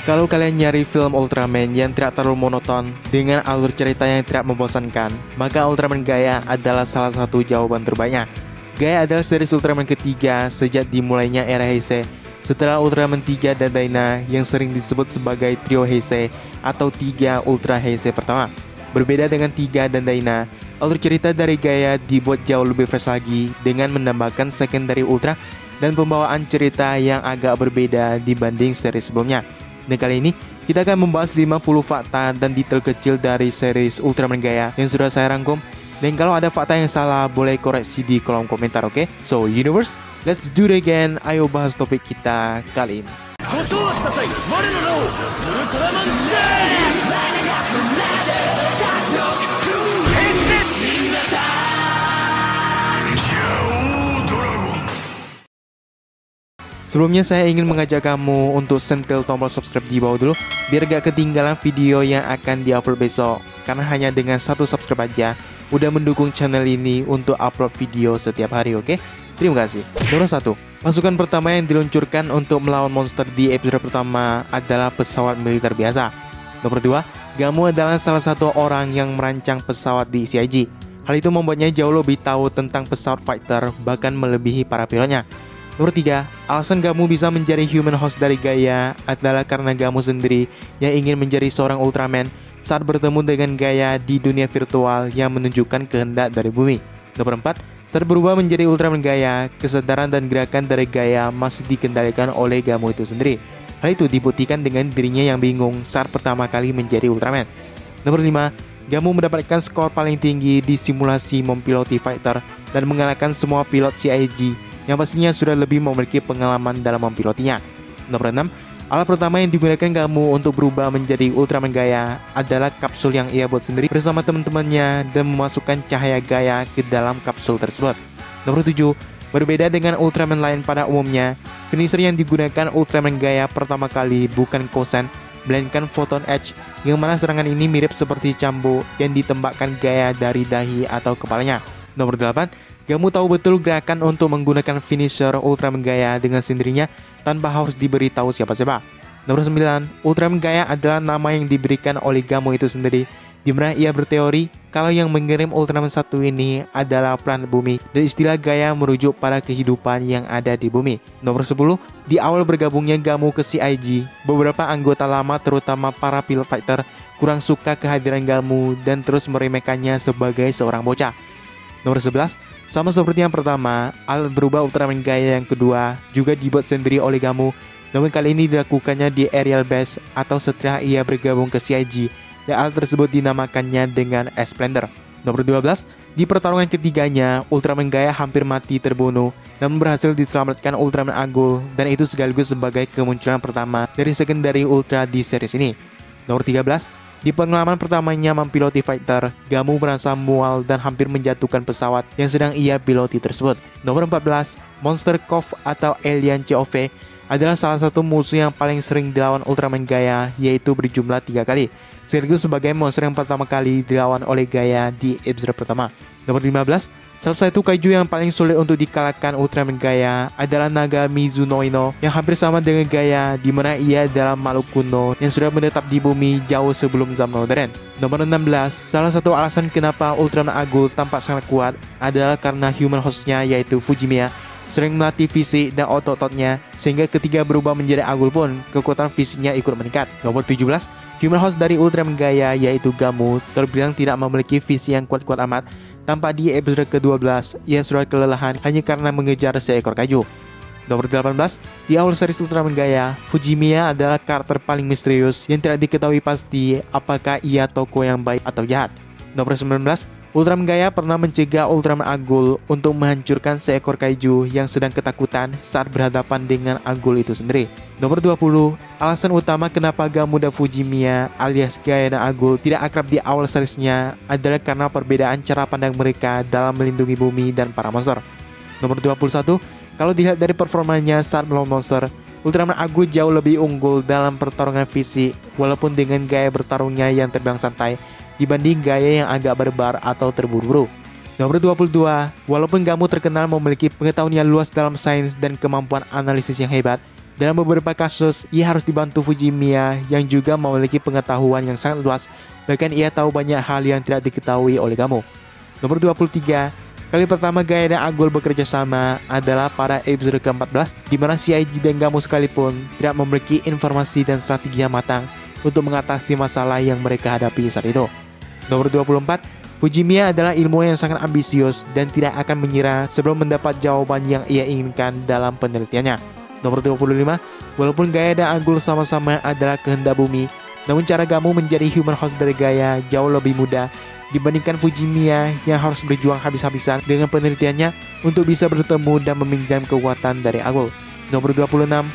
Kalau kalian nyari film Ultraman yang tidak terlalu monoton dengan alur cerita yang tidak membosankan, maka Ultraman Gaia adalah salah satu jawaban terbaiknya. Gaia adalah series Ultraman ketiga sejak dimulainya era Heisei, setelah Ultraman 3 dan Dyna yang sering disebut sebagai trio Heisei atau 3 Ultra Heisei pertama. Berbeda dengan 3 dan Dyna, alur cerita dari Gaia dibuat jauh lebih fresh lagi dengan menambahkan secondary Ultra dan pembawaan cerita yang agak berbeda dibanding seri sebelumnya. Dan kali ini kita akan membahas 50 fakta dan detail kecil dari series Ultraman Gaia yang sudah saya rangkum. Dan kalau ada fakta yang salah boleh koreksi di kolom komentar, oke? So universe, let's do it again. Ayo bahas topik kita kali ini. Sebelumnya saya ingin mengajak kamu untuk sentil tombol subscribe di bawah dulu biar gak ketinggalan video yang akan diupload besok. Karena hanya dengan 1 subscribe aja udah mendukung channel ini untuk upload video setiap hari, oke? Terima kasih. Nomor 1, pasukan pertama yang diluncurkan untuk melawan monster di episode pertama adalah pesawat militer biasa. Nomor 2, Gamu adalah salah satu orang yang merancang pesawat di CIG. Hal itu membuatnya jauh lebih tahu tentang pesawat fighter, bahkan melebihi para pilotnya. Nomor 3, alasan Gamu bisa menjadi human host dari Gaia adalah karena Gamu sendiri yang ingin menjadi seorang Ultraman saat bertemu dengan Gaia di dunia virtual yang menunjukkan kehendak dari bumi. Nomor 4, saat berubah menjadi Ultraman Gaia, kesadaran dan gerakan dari Gaia masih dikendalikan oleh Gamu itu sendiri. Hal itu dibuktikan dengan dirinya yang bingung saat pertama kali menjadi Ultraman. Nomor 5, Gamu mendapatkan skor paling tinggi di simulasi mempiloti fighter dan mengalahkan semua pilot CIG yang pastinya sudah lebih memiliki pengalaman dalam mempilotinya. Nomor 6, alat pertama yang digunakan Gamu untuk berubah menjadi Ultraman Gaia adalah kapsul yang ia buat sendiri bersama teman-temannya dan memasukkan cahaya Gaia ke dalam kapsul tersebut. Nomor 7, berbeda dengan Ultraman lain pada umumnya, finisher yang digunakan Ultraman Gaia pertama kali bukan Kosen, melainkan Photon Edge, yang mana serangan ini mirip seperti cambuk yang ditembakkan Gaia dari dahi atau kepalanya. Nomor 8, Gamu tahu betul gerakan untuk menggunakan finisher Ultraman Gaia dengan sendirinya tanpa harus diberitahu siapa-siapa. Nomor 9, Ultraman Gaia adalah nama yang diberikan oleh Gamu itu sendiri, di mana ia berteori kalau yang mengirim Ultraman 1 ini adalah planet bumi dan istilah Gaia merujuk pada kehidupan yang ada di bumi. Nomor 10, di awal bergabungnya Gamu ke CIG, beberapa anggota lama terutama para pilot fighter kurang suka kehadiran Gamu dan terus meremehkannya sebagai seorang bocah. Nomor 11, sama seperti yang pertama, alat berubah Ultraman Gaia yang kedua juga dibuat sendiri oleh Gamu, namun kali ini dilakukannya di aerial base atau setelah ia bergabung ke CIG, dan alat tersebut dinamakannya dengan Splendor. Nomor 12, di pertarungan ketiganya, Ultraman Gaia hampir mati terbunuh, namun berhasil diselamatkan Ultraman Agul, dan itu sekaligus sebagai kemunculan pertama dari secondary Ultra di series ini. Nomor 13, di pengalaman pertamanya mempiloti fighter, Gamu merasa mual dan hampir menjatuhkan pesawat yang sedang ia piloti tersebut. Nomor 14, Monster Cove atau Alien COV adalah salah satu musuh yang paling sering dilawan Ultraman Gaia, yaitu berjumlah 3 kali, sekaligus sebagai monster yang pertama kali dilawan oleh Gaia di episode pertama. Nomor 15, salah satu kaiju yang paling sulit untuk dikalahkan Ultraman Gaia adalah naga Mizunoino yang hampir sama dengan Gaia, di mana ia adalah makhluk kuno yang sudah menetap di bumi jauh sebelum zaman modern. Nomor 16, salah satu alasan kenapa Ultraman Agul tampak sangat kuat adalah karena human hostnya yaitu Fujimiya sering melatih fisik dan otot-ototnya sehingga ketika berubah menjadi Agul pun kekuatan fisiknya ikut meningkat. Nomor 17, human host dari Ultraman Gaia yaitu Gamu terbilang tidak memiliki fisik yang kuat-kuat amat. Tampak di episode ke-12, ia sudah kelelahan hanya karena mengejar seekor kaiju. Nomor 18, di awal series Ultraman Gaia, Fujimiya adalah karakter paling misterius yang tidak diketahui pasti apakah ia tokoh yang baik atau jahat. Nomor 19, Ultraman Gaia pernah mencegah Ultraman Agul untuk menghancurkan seekor kaiju yang sedang ketakutan saat berhadapan dengan Agul itu sendiri. Nomor 20, alasan utama kenapa Gamu dan Fujimiya alias Gaia dan Agul tidak akrab di awal seriesnya adalah karena perbedaan cara pandang mereka dalam melindungi bumi dan para monster. Nomor 21, kalau dilihat dari performanya saat melawan monster, Ultraman Agul jauh lebih unggul dalam pertarungan fisik, walaupun dengan gaya bertarungnya yang terbilang santai dibanding gaya yang agak barbar atau terburu-buru. Nomor 22, walaupun Gamu terkenal memiliki pengetahuan yang luas dalam sains dan kemampuan analisis yang hebat, Dalam beberapa kasus, ia harus dibantu Fujimiya yang juga memiliki pengetahuan yang sangat luas, bahkan ia tahu banyak hal yang tidak diketahui oleh Gamu. Nomor 23, kali pertama Gaia dan Agul bekerja sama adalah pada episode ke-14, di mana CIG dan Gamu sekalipun tidak memiliki informasi dan strategi yang matang untuk mengatasi masalah yang mereka hadapi saat itu. Nomor 24, Fujimiya adalah ilmuwan yang sangat ambisius dan tidak akan menyerah sebelum mendapat jawaban yang ia inginkan dalam penelitiannya. Nomor 25, walaupun Gaia dan Agul sama-sama adalah kehendak bumi, namun cara Gamu menjadi human host dari Gaia jauh lebih mudah dibandingkan Fujimiya yang harus berjuang habis-habisan dengan penelitiannya untuk bisa bertemu dan meminjam kekuatan dari Agul. Nomor 26,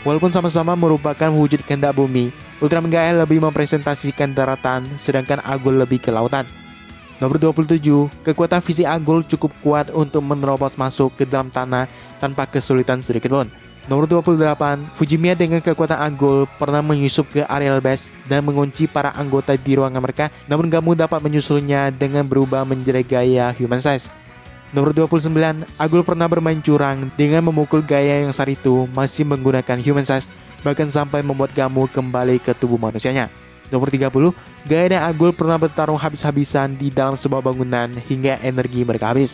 walaupun sama-sama merupakan wujud kehendak bumi, Ultraman Gaia lebih mempresentasikan daratan, sedangkan Agul lebih ke lautan. Nomor 27, kekuatan fisik Agul cukup kuat untuk menerobos masuk ke dalam tanah tanpa kesulitan sedikit pun. Nomor 28, Fujimiya dengan kekuatan Agul pernah menyusup ke areal base dan mengunci para anggota di ruangan mereka, namun Gamu dapat menyusulnya dengan berubah menjadi Gaia human size. Nomor 29, Agul pernah bermain curang dengan memukul Gaia yang saat itu masih menggunakan human size, bahkan sampai membuat Gamu kembali ke tubuh manusianya. Nomor 30, Gaia dan Agul pernah bertarung habis-habisan di dalam sebuah bangunan hingga energi mereka habis.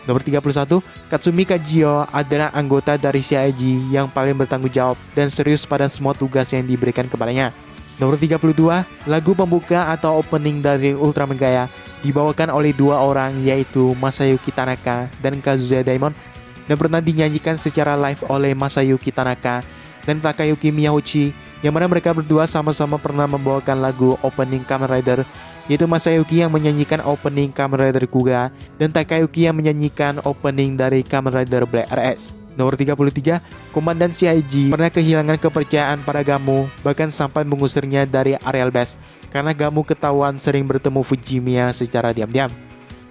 Nomor 31, Katsumi Kajio adalah anggota dari CIG yang paling bertanggung jawab dan serius pada semua tugas yang diberikan kepadanya. Nomor 32, lagu pembuka atau opening dari Ultraman Gaia dibawakan oleh dua orang, yaitu Masayuki Tanaka dan Kazuya Daimon, dan pernah dinyanyikan secara live oleh Masayuki Tanaka dan Takayuki Miyauchi, yang mana mereka berdua sama-sama pernah membawakan lagu opening Kamen Rider, yaitu Masayuki yang menyanyikan opening Kamen Rider Kuga dan Takayuki yang menyanyikan opening dari Kamen Rider Black RS. Nomor 33, Komandan CIG pernah kehilangan kepercayaan pada Gamu, bahkan sampai mengusirnya dari areal base karena Gamu ketahuan sering bertemu Fujimiya secara diam-diam.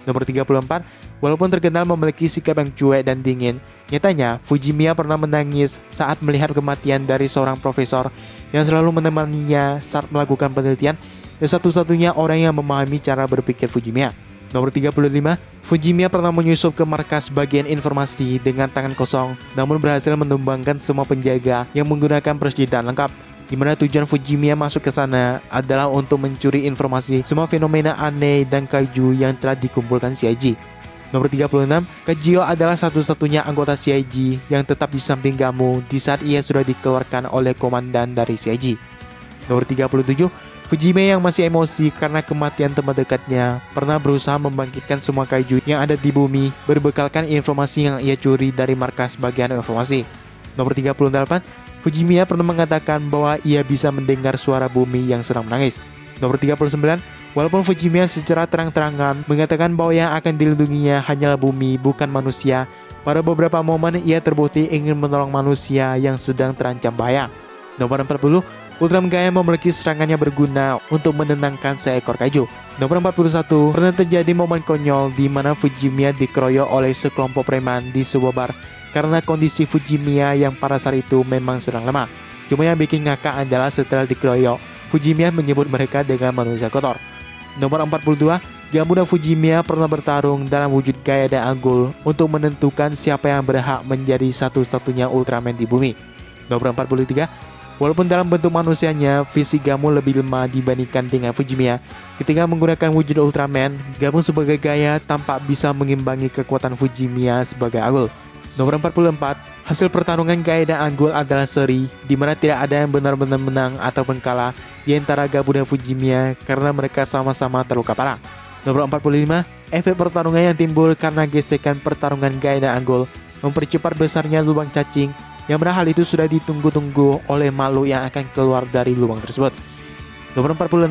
Nomor 34, walaupun terkenal memiliki sikap yang cuek dan dingin, nyatanya Fujimiya pernah menangis saat melihat kematian dari seorang profesor yang selalu menemaninya saat melakukan penelitian, dan satu-satunya orang yang memahami cara berpikir Fujimiya. Nomor 35, Fujimiya pernah menyusup ke markas bagian informasi dengan tangan kosong, namun berhasil menumbangkan semua penjaga yang menggunakan persenjataan lengkap, di mana tujuan Fujimiya masuk ke sana adalah untuk mencuri informasi semua fenomena aneh dan kaiju yang telah dikumpulkan CIG. Nomor 36, Kajio adalah satu-satunya anggota CIG yang tetap di samping Gamu di saat ia sudah dikeluarkan oleh komandan dari CIG. Nomor 37, Fujimiya yang masih emosi karena kematian teman dekatnya pernah berusaha membangkitkan semua kaiju yang ada di bumi berbekalkan informasi yang ia curi dari markas bagian informasi. Nomor 38, Fujimiya pernah mengatakan bahwa ia bisa mendengar suara bumi yang sedang menangis. Nomor 39, walaupun Fujimiya secara terang-terangan mengatakan bahwa yang akan dilindunginya hanyalah bumi bukan manusia, pada beberapa momen ia terbukti ingin menolong manusia yang sedang terancam bahaya. Nomor 40, Ultraman Gaia memiliki serangannya berguna untuk menenangkan seekor kaiju. Nomor 41, pernah terjadi momen konyol di mana Fujimiya dikeroyok oleh sekelompok preman di sebuah bar karena kondisi Fujimiya yang pada saat itu memang sedang lemah. Cuma yang bikin ngakak adalah setelah dikeroyok, Fujimiya menyebut mereka dengan manusia kotor. Nomor 42, Gamu dan Fujimiya pernah bertarung dalam wujud Gaia dan Agul untuk menentukan siapa yang berhak menjadi satu-satunya Ultraman di bumi. Nomor 43, walaupun dalam bentuk manusianya, fisik Gamu lebih lemah dibandingkan dengan Fujimiya. Ketika menggunakan wujud Ultraman, Gamu sebagai Gaia tampak bisa mengimbangi kekuatan Fujimiya sebagai Agul. Nomor 44, hasil pertarungan Gaia dan Agul adalah seri, di mana tidak ada yang benar-benar menang ataupun kalah di antara Gamu dan Fujimiya karena mereka sama-sama terluka parah. Nomor 45, efek pertarungan yang timbul karena gesekan pertarungan Gaia dan Agul mempercepat besarnya lubang cacing, yang mana hal itu sudah ditunggu-tunggu oleh makhluk yang akan keluar dari lubang tersebut. Nomor 46,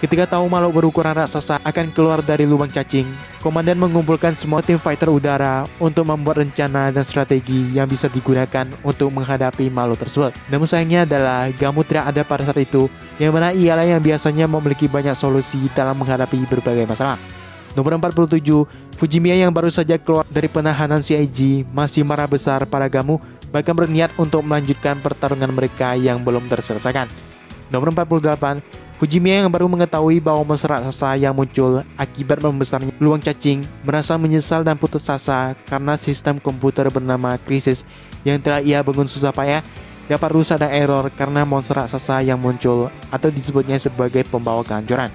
ketika tahu makhluk berukuran raksasa akan keluar dari lubang cacing, komandan mengumpulkan semua tim fighter udara untuk membuat rencana dan strategi yang bisa digunakan untuk menghadapi makhluk tersebut. Namun sayangnya adalah Gamu tidak ada pada saat itu, yang mana ialah yang biasanya memiliki banyak solusi dalam menghadapi berbagai masalah. Nomor 47, Fujimiya yang baru saja keluar dari penahanan CIG masih marah besar pada Gamu, bahkan berniat untuk melanjutkan pertarungan mereka yang belum terselesaikan. Nomor 48, Fujimiya yang baru mengetahui bahwa monster raksasa yang muncul akibat membesarnya lubang cacing merasa menyesal dan putus asa karena sistem komputer bernama Krisis yang telah ia bangun susah payah dapat rusak dan error karena monster raksasa yang muncul atau disebutnya sebagai pembawa kehancuran.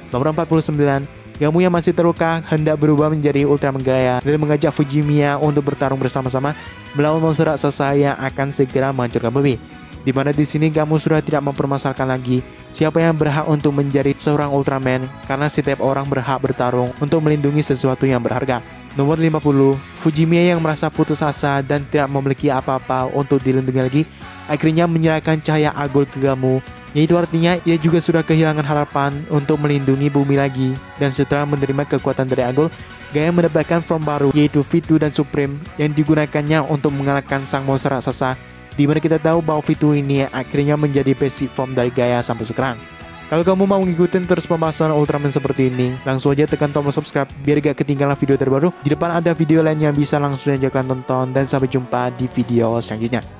Nomor 49, Gamu yang masih terluka hendak berubah menjadi Ultraman Gaia dan mengajak Fujimiya untuk bertarung bersama-sama melawan monster raksasa yang akan segera menghancurkan bumi. Di mana di sini Gamu sudah tidak mempermasalahkan lagi siapa yang berhak untuk menjadi seorang Ultraman, karena setiap orang berhak bertarung untuk melindungi sesuatu yang berharga. Nomor 50, Fujimiya yang merasa putus asa dan tidak memiliki apa-apa untuk dilindungi lagi, akhirnya menyerahkan cahaya Agol ke Gamu, yaitu artinya ia juga sudah kehilangan harapan untuk melindungi bumi lagi. Dan setelah menerima kekuatan dari Agol, Gaia mendapatkan form baru yaitu V2 dan Supreme yang digunakannya untuk mengalahkan sang monster raksasa, di mana kita tahu bahwa V2 ini akhirnya menjadi basic form dari Gaia sampai sekarang. Kalau kamu mau ngikutin terus pembahasan Ultraman seperti ini, langsung aja tekan tombol subscribe biar gak ketinggalan video terbaru. Di depan ada video lain yang bisa langsung aja kalian tonton, dan sampai jumpa di video selanjutnya.